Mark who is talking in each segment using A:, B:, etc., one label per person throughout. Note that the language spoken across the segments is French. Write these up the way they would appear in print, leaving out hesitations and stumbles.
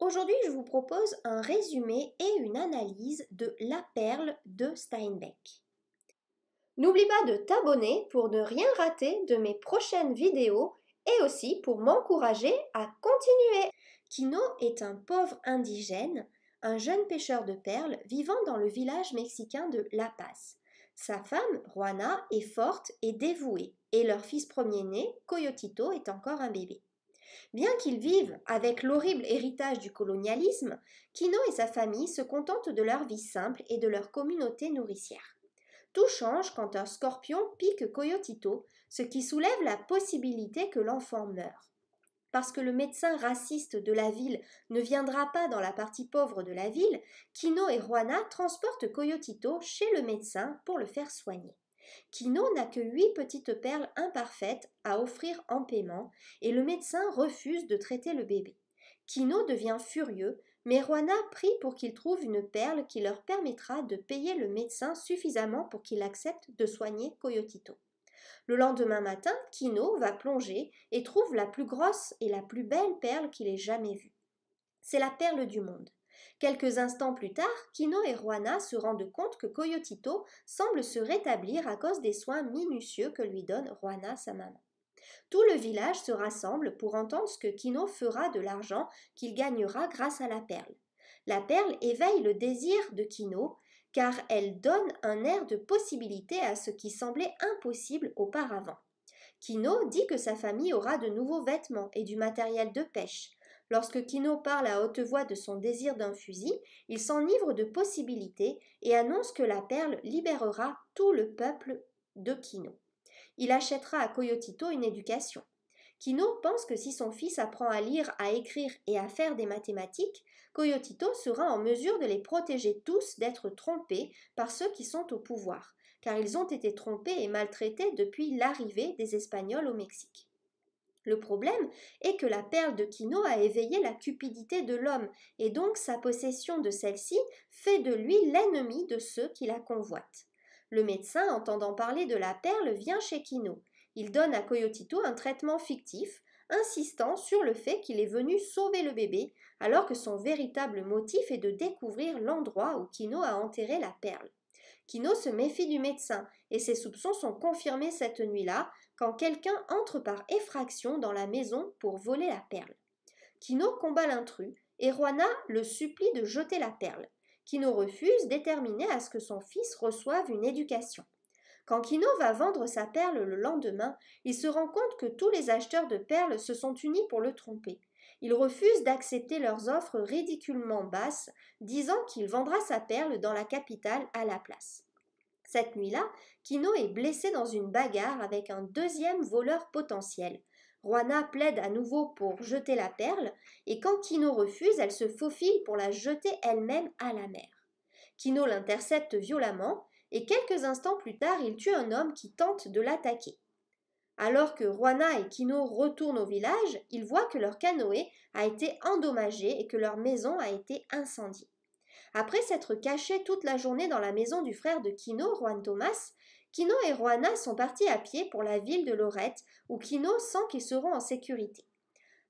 A: Aujourd'hui, je vous propose un résumé et une analyse de La Perle de Steinbeck. N'oublie pas de t'abonner pour ne rien rater de mes prochaines vidéos et aussi pour m'encourager à continuer. Kino est un pauvre indigène, un jeune pêcheur de perles vivant dans le village mexicain de La Paz. Sa femme, Juana, est forte et dévouée, et leur fils premier-né, Coyotito, est encore un bébé. Bien qu'ils vivent avec l'horrible héritage du colonialisme, Kino et sa famille se contentent de leur vie simple et de leur communauté nourricière. Tout change quand un scorpion pique Coyotito, ce qui soulève la possibilité que l'enfant meure. Parce que le médecin raciste de la ville ne viendra pas dans la partie pauvre de la ville, Kino et Juana transportent Coyotito chez le médecin pour le faire soigner. Kino n'a que 8 petites perles imparfaites à offrir en paiement et le médecin refuse de traiter le bébé. Kino devient furieux, mais Juana prie pour qu'il trouve une perle qui leur permettra de payer le médecin suffisamment pour qu'il accepte de soigner Coyotito. Le lendemain matin, Kino va plonger et trouve la plus grosse et la plus belle perle qu'il ait jamais vue. C'est la perle du monde. Quelques instants plus tard, Kino et Juana se rendent compte que Coyotito semble se rétablir à cause des soins minutieux que lui donne Juana, sa maman. Tout le village se rassemble pour entendre ce que Kino fera de l'argent qu'il gagnera grâce à la perle. La perle éveille le désir de Kino car elle donne un air de possibilité à ce qui semblait impossible auparavant. Kino dit que sa famille aura de nouveaux vêtements et du matériel de pêche. Lorsque Kino parle à haute voix de son désir d'un fusil, il s'enivre de possibilités et annonce que la perle libérera tout le peuple de Kino. Il achètera à Coyotito une éducation. Kino pense que si son fils apprend à lire, à écrire et à faire des mathématiques, Coyotito sera en mesure de les protéger tous d'être trompés par ceux qui sont au pouvoir, car ils ont été trompés et maltraités depuis l'arrivée des Espagnols au Mexique. Le problème est que la perle de Kino a éveillé la cupidité de l'homme, et donc sa possession de celle-ci fait de lui l'ennemi de ceux qui la convoitent. Le médecin, entendant parler de la perle, vient chez Kino. Il donne à Coyotito un traitement fictif, insistant sur le fait qu'il est venu sauver le bébé, alors que son véritable motif est de découvrir l'endroit où Kino a enterré la perle. Kino se méfie du médecin, et ses soupçons sont confirmés cette nuit-là, quand quelqu'un entre par effraction dans la maison pour voler la perle. Kino combat l'intrus, et Juana le supplie de jeter la perle. Kino refuse, déterminé à ce que son fils reçoive une éducation. Quand Kino va vendre sa perle le lendemain, il se rend compte que tous les acheteurs de perles se sont unis pour le tromper. Il refuse d'accepter leurs offres ridiculement basses, disant qu'il vendra sa perle dans la capitale à la place. Cette nuit-là, Kino est blessé dans une bagarre avec un deuxième voleur potentiel. Juana plaide à nouveau pour jeter la perle, et quand Kino refuse, elle se faufile pour la jeter elle-même à la mer. Kino l'intercepte violemment, et quelques instants plus tard, il tue un homme qui tente de l'attaquer. Alors que Juana et Kino retournent au village, ils voient que leur canoë a été endommagé et que leur maison a été incendiée. Après s'être cachés toute la journée dans la maison du frère de Kino, Juan Thomas, Kino et Juana sont partis à pied pour la ville de Lorette, où Kino sent qu'ils seront en sécurité.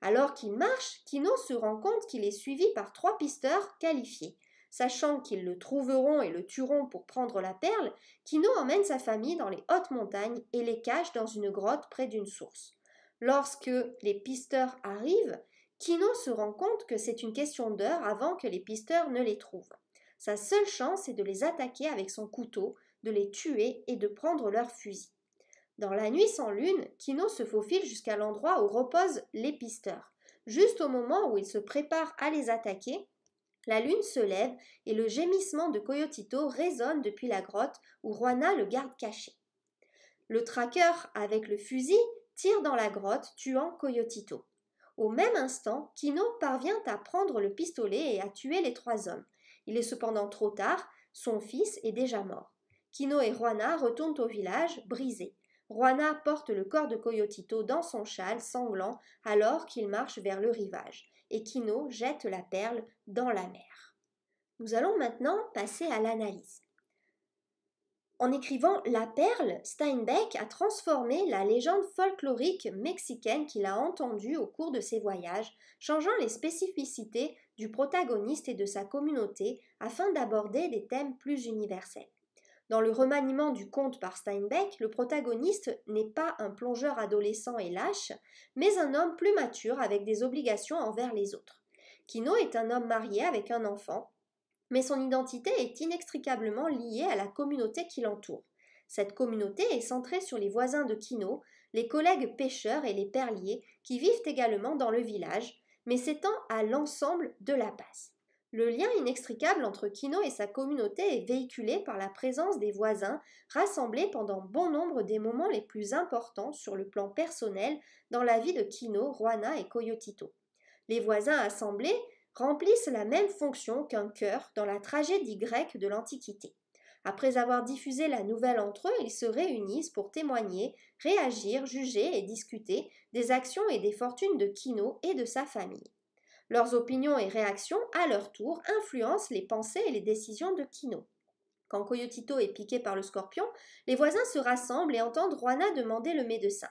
A: Alors qu'ils marchent, Kino se rend compte qu'il est suivi par 3 pisteurs qualifiés. Sachant qu'ils le trouveront et le tueront pour prendre la perle, Kino emmène sa famille dans les hautes montagnes et les cache dans une grotte près d'une source. Lorsque les pisteurs arrivent, Kino se rend compte que c'est une question d'heure avant que les pisteurs ne les trouvent. Sa seule chance est de les attaquer avec son couteau, de les tuer et de prendre leurs fusils. Dans la nuit sans lune, Kino se faufile jusqu'à l'endroit où reposent les pisteurs. Juste au moment où il se prépare à les attaquer, la lune se lève et le gémissement de Coyotito résonne depuis la grotte où Juana le garde caché. Le traqueur, avec le fusil, tire dans la grotte, tuant Coyotito. Au même instant, Kino parvient à prendre le pistolet et à tuer les 3 hommes. Il est cependant trop tard, son fils est déjà mort. Kino et Juana retournent au village, brisés. Juana porte le corps de Coyotito dans son châle sanglant alors qu'il marche vers le rivage, et Kino jette la perle dans la mer. Nous allons maintenant passer à l'analyse. En écrivant La Perle, Steinbeck a transformé la légende folklorique mexicaine qu'il a entendue au cours de ses voyages, changeant les spécificités du protagoniste et de sa communauté afin d'aborder des thèmes plus universels. Dans le remaniement du conte par Steinbeck, le protagoniste n'est pas un plongeur adolescent et lâche, mais un homme plus mature avec des obligations envers les autres. Kino est un homme marié avec un enfant, mais son identité est inextricablement liée à la communauté qui l'entoure. Cette communauté est centrée sur les voisins de Kino, les collègues pêcheurs et les perliers qui vivent également dans le village, mais s'étend à l'ensemble de la base. Le lien inextricable entre Kino et sa communauté est véhiculé par la présence des voisins rassemblés pendant bon nombre des moments les plus importants sur le plan personnel dans la vie de Kino, Juana et Coyotito. Les voisins assemblés remplissent la même fonction qu'un chœur dans la tragédie grecque de l'Antiquité. Après avoir diffusé la nouvelle entre eux, ils se réunissent pour témoigner, réagir, juger et discuter des actions et des fortunes de Kino et de sa famille. Leurs opinions et réactions, à leur tour, influencent les pensées et les décisions de Kino. Quand Coyotito est piqué par le scorpion, les voisins se rassemblent et entendent Juana demander le médecin.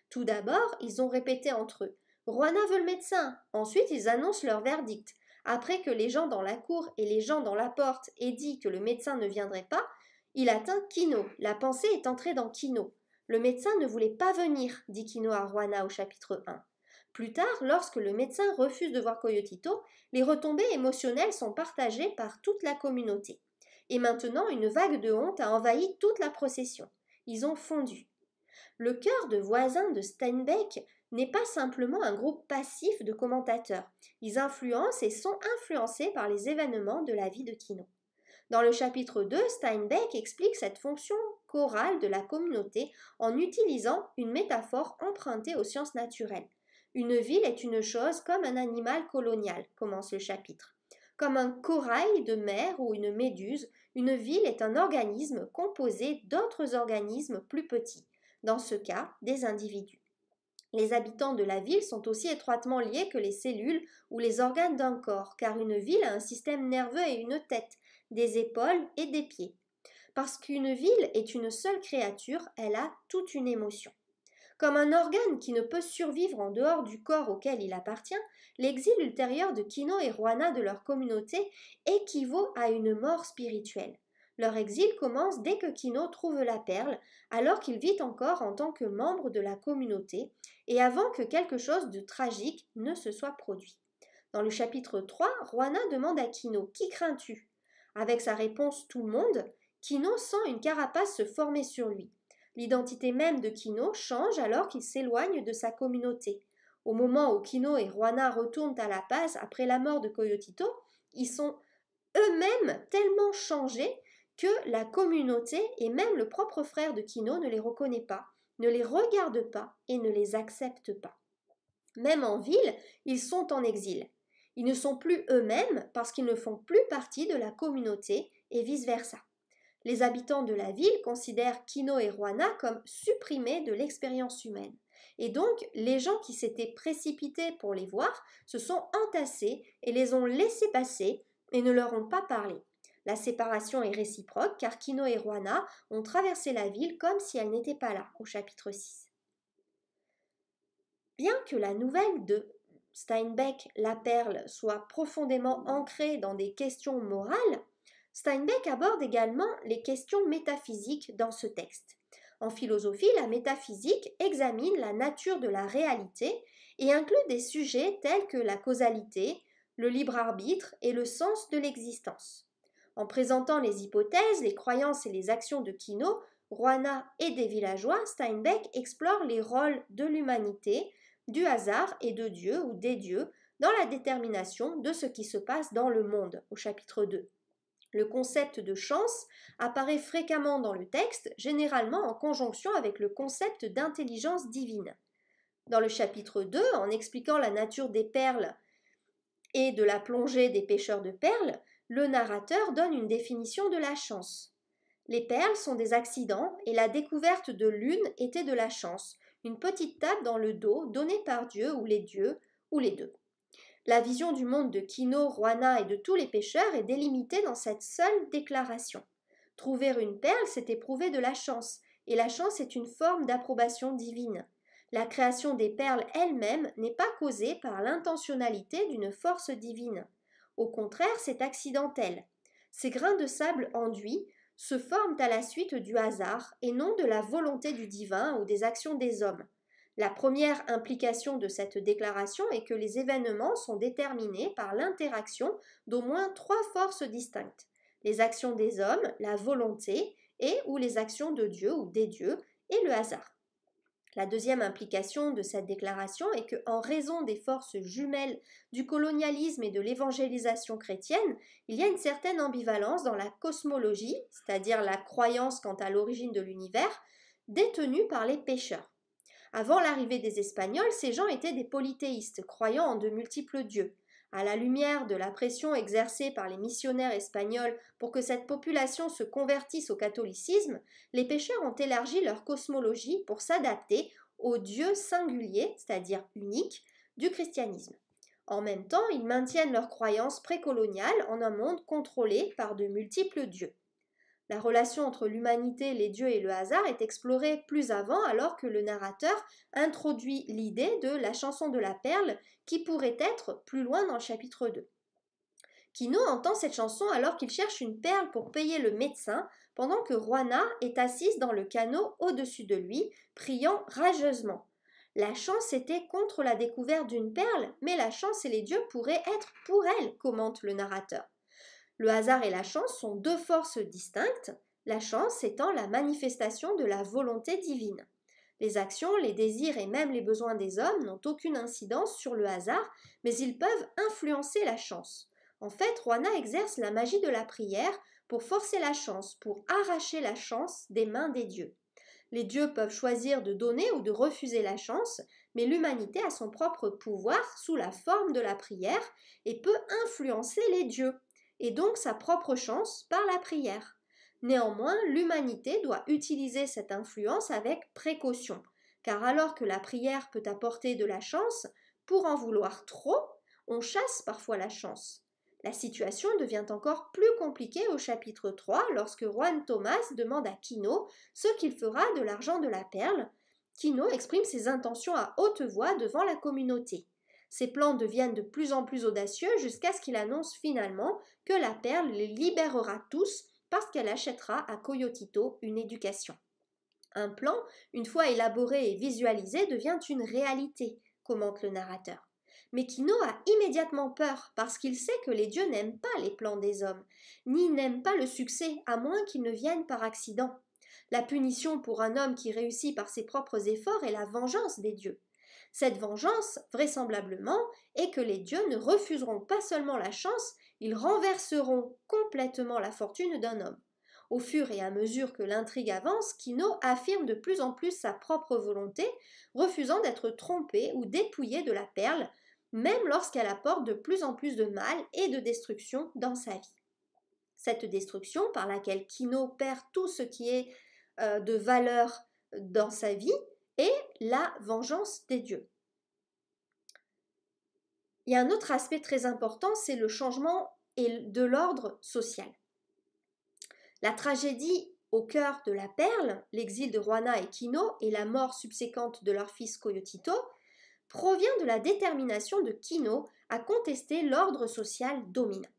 A: Tout d'abord, ils ont répété entre eux Juana veut le médecin. Ensuite, ils annoncent leur verdict. Après que les gens dans la cour et les gens dans la porte aient dit que le médecin ne viendrait pas, il atteint Kino. La pensée est entrée dans Kino. Le médecin ne voulait pas venir, dit Kino à Juana au chapitre 1. Plus tard, lorsque le médecin refuse de voir Coyotito, les retombées émotionnelles sont partagées par toute la communauté. Et maintenant, une vague de honte a envahi toute la procession. Ils ont fondu. Le chœur de voisins de Steinbeck n'est pas simplement un groupe passif de commentateurs. Ils influencent et sont influencés par les événements de la vie de Kino. Dans le chapitre 2, Steinbeck explique cette fonction chorale de la communauté en utilisant une métaphore empruntée aux sciences naturelles. Une ville est une chose comme un animal colonial, commence le chapitre. Comme un corail de mer ou une méduse, une ville est un organisme composé d'autres organismes plus petits, dans ce cas des individus. Les habitants de la ville sont aussi étroitement liés que les cellules ou les organes d'un corps, car une ville a un système nerveux et une tête, des épaules et des pieds. Parce qu'une ville est une seule créature, elle a toute une émotion. Comme un organe qui ne peut survivre en dehors du corps auquel il appartient, l'exil ultérieur de Kino et Juana de leur communauté équivaut à une mort spirituelle. Leur exil commence dès que Kino trouve la perle, alors qu'il vit encore en tant que membre de la communauté et avant que quelque chose de tragique ne se soit produit. Dans le chapitre 3, Juana demande à Kino « Qui crains-tu » Avec sa réponse « Tout le monde », Kino sent une carapace se former sur lui. L'identité même de Kino change alors qu'il s'éloigne de sa communauté. Au moment où Kino et Juana retournent à La Paz après la mort de Coyotito, ils sont eux-mêmes tellement changés que la communauté et même le propre frère de Kino ne les reconnaît pas, ne les regarde pas et ne les accepte pas. Même en ville, ils sont en exil. Ils ne sont plus eux-mêmes parce qu'ils ne font plus partie de la communauté et vice-versa. Les habitants de la ville considèrent Kino et Juana comme supprimés de l'expérience humaine. Et donc, les gens qui s'étaient précipités pour les voir se sont entassés et les ont laissés passer et ne leur ont pas parlé. La séparation est réciproque car Kino et Juana ont traversé la ville comme si elles n'étaient pas là, au chapitre 6. Bien que la nouvelle de Steinbeck, La Perle, soit profondément ancrée dans des questions morales, Steinbeck aborde également les questions métaphysiques dans ce texte. En philosophie, la métaphysique examine la nature de la réalité et inclut des sujets tels que la causalité, le libre arbitre et le sens de l'existence. En présentant les hypothèses, les croyances et les actions de Kino, Juana et des villageois, Steinbeck explore les rôles de l'humanité, du hasard et de Dieu ou des dieux dans la détermination de ce qui se passe dans le monde, au chapitre 2. Le concept de chance apparaît fréquemment dans le texte, généralement en conjonction avec le concept d'intelligence divine. Dans le chapitre 2, en expliquant la nature des perles et de la plongée des pêcheurs de perles, le narrateur donne une définition de la chance. Les perles sont des accidents et la découverte de l'une était de la chance, une petite tape dans le dos donnée par Dieu ou les dieux, ou les deux. La vision du monde de Kino, Juana et de tous les pêcheurs est délimitée dans cette seule déclaration. Trouver une perle, c'est éprouver de la chance, et la chance est une forme d'approbation divine. La création des perles elle-même n'est pas causée par l'intentionnalité d'une force divine. Au contraire, c'est accidentel. Ces grains de sable enduits se forment à la suite du hasard et non de la volonté du divin ou des actions des hommes. La première implication de cette déclaration est que les événements sont déterminés par l'interaction d'au moins trois forces distinctes: les actions des hommes, la volonté et ou les actions de Dieu ou des dieux et le hasard. La deuxième implication de cette déclaration est que, en raison des forces jumelles du colonialisme et de l'évangélisation chrétienne, il y a une certaine ambivalence dans la cosmologie, c'est-à-dire la croyance quant à l'origine de l'univers, détenue par les pécheurs. Avant l'arrivée des Espagnols, ces gens étaient des polythéistes, croyant en de multiples dieux. À la lumière de la pression exercée par les missionnaires espagnols pour que cette population se convertisse au catholicisme, les pécheurs ont élargi leur cosmologie pour s'adapter au Dieu singulier, c'est-à-dire unique, du christianisme. En même temps, ils maintiennent leur croyance précoloniale en un monde contrôlé par de multiples dieux. La relation entre l'humanité, les dieux et le hasard est explorée plus avant alors que le narrateur introduit l'idée de la chanson de la perle qui pourrait être plus loin dans le chapitre 2. Quino entend cette chanson alors qu'il cherche une perle pour payer le médecin pendant que Juana est assise dans le canot au-dessus de lui, priant rageusement. La chance était contre la découverte d'une perle, mais la chance et les dieux pourraient être pour elle, commente le narrateur. Le hasard et la chance sont deux forces distinctes, la chance étant la manifestation de la volonté divine. Les actions, les désirs et même les besoins des hommes n'ont aucune incidence sur le hasard, mais ils peuvent influencer la chance. En fait, Juana exerce la magie de la prière pour forcer la chance, pour arracher la chance des mains des dieux. Les dieux peuvent choisir de donner ou de refuser la chance, mais l'humanité a son propre pouvoir sous la forme de la prière et peut influencer les dieux, et donc sa propre chance par la prière. Néanmoins, l'humanité doit utiliser cette influence avec précaution, car alors que la prière peut apporter de la chance, pour en vouloir trop, on chasse parfois la chance. La situation devient encore plus compliquée au chapitre 3 lorsque Juan Thomas demande à Quino ce qu'il fera de l'argent de la perle. Quino exprime ses intentions à haute voix devant la communauté. Ses plans deviennent de plus en plus audacieux jusqu'à ce qu'il annonce finalement que la perle les libérera tous parce qu'elle achètera à Coyotito une éducation. Un plan, une fois élaboré et visualisé, devient une réalité, commente le narrateur. Mais Quino a immédiatement peur parce qu'il sait que les dieux n'aiment pas les plans des hommes, ni n'aiment pas le succès, à moins qu'il ne vienne par accident. La punition pour un homme qui réussit par ses propres efforts est la vengeance des dieux. Cette vengeance, vraisemblablement, est que les dieux ne refuseront pas seulement la chance, ils renverseront complètement la fortune d'un homme. Au fur et à mesure que l'intrigue avance, Quino affirme de plus en plus sa propre volonté, refusant d'être trompé ou dépouillé de la perle, même lorsqu'elle apporte de plus en plus de mal et de destruction dans sa vie. Cette destruction, par laquelle Quino perd tout ce qui est de valeur dans sa vie, est la vengeance des dieux. Il y a un autre aspect très important, c'est le changement de l'ordre social. La tragédie au cœur de la perle, l'exil de Juana et Quino et la mort subséquente de leur fils Coyotito, provient de la détermination de Quino à contester l'ordre social dominant.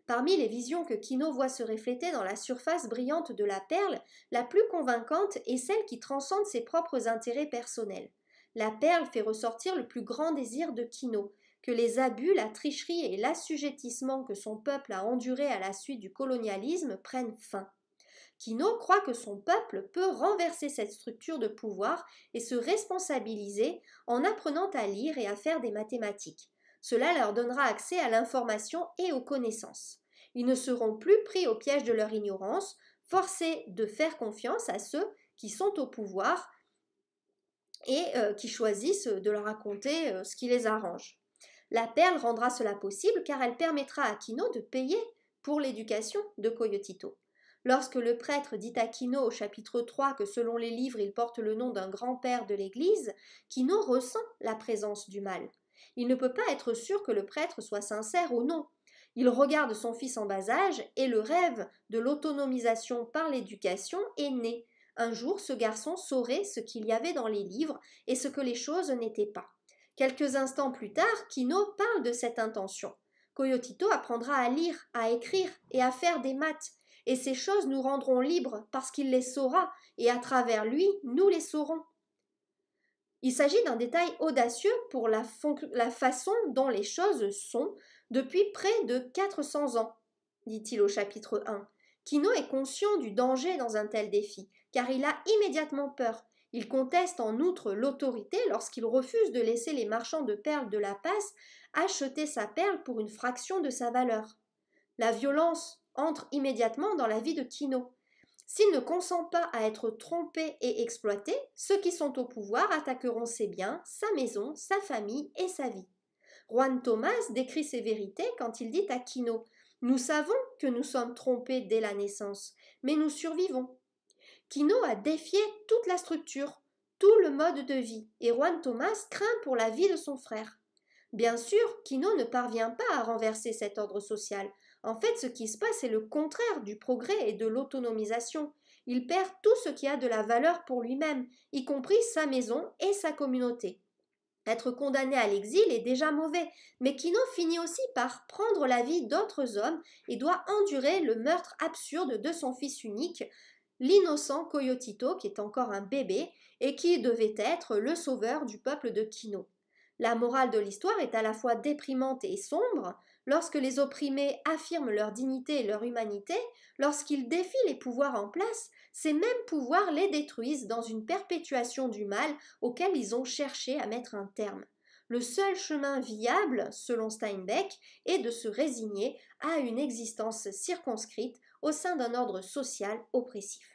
A: Parmi les visions que Quino voit se refléter dans la surface brillante de la perle, la plus convaincante est celle qui transcende ses propres intérêts personnels. La perle fait ressortir le plus grand désir de Quino, que les abus, la tricherie et l'assujettissement que son peuple a enduré à la suite du colonialisme prennent fin. Quino croit que son peuple peut renverser cette structure de pouvoir et se responsabiliser en apprenant à lire et à faire des mathématiques. Cela leur donnera accès à l'information et aux connaissances. Ils ne seront plus pris au piège de leur ignorance, forcés de faire confiance à ceux qui sont au pouvoir et qui choisissent de leur raconter ce qui les arrange. La perle rendra cela possible car elle permettra à Quino de payer pour l'éducation de Coyotito. Lorsque le prêtre dit à Quino au chapitre 3 que selon les livres il porte le nom d'un grand-père de l'Église, Quino ressent la présence du mal. Il ne peut pas être sûr que le prêtre soit sincère ou non. Il regarde son fils en bas âge et le rêve de l'autonomisation par l'éducation est né. Un jour, ce garçon saurait ce qu'il y avait dans les livres et ce que les choses n'étaient pas. Quelques instants plus tard, Kino parle de cette intention. Coyotito apprendra à lire, à écrire et à faire des maths. Et ces choses nous rendront libres parce qu'il les saura et à travers lui, nous les saurons. Il s'agit d'un détail audacieux pour la façon dont les choses sont depuis près de 400 ans, dit-il au chapitre 1. Kino est conscient du danger dans un tel défi, car il a immédiatement peur. Il conteste en outre l'autorité lorsqu'il refuse de laisser les marchands de perles de La Passe acheter sa perle pour une fraction de sa valeur. La violence entre immédiatement dans la vie de Kino. S'il ne consent pas à être trompé et exploité, ceux qui sont au pouvoir attaqueront ses biens, sa maison, sa famille et sa vie. Juan Thomas décrit ces vérités quand il dit à Kino « Nous savons que nous sommes trompés dès la naissance, mais nous survivons. » Kino a défié toute la structure, tout le mode de vie, et Juan Thomas craint pour la vie de son frère. Bien sûr, Kino ne parvient pas à renverser cet ordre social. En fait, ce qui se passe est le contraire du progrès et de l'autonomisation. Il perd tout ce qui a de la valeur pour lui-même, y compris sa maison et sa communauté. Être condamné à l'exil est déjà mauvais, mais Kino finit aussi par prendre la vie d'autres hommes et doit endurer le meurtre absurde de son fils unique, l'innocent Coyotito, qui est encore un bébé et qui devait être le sauveur du peuple de Kino. La morale de l'histoire est à la fois déprimante et sombre. Lorsque les opprimés affirment leur dignité et leur humanité, lorsqu'ils défient les pouvoirs en place, ces mêmes pouvoirs les détruisent dans une perpétuation du mal auquel ils ont cherché à mettre un terme. Le seul chemin viable, selon Steinbeck, est de se résigner à une existence circonscrite au sein d'un ordre social oppressif.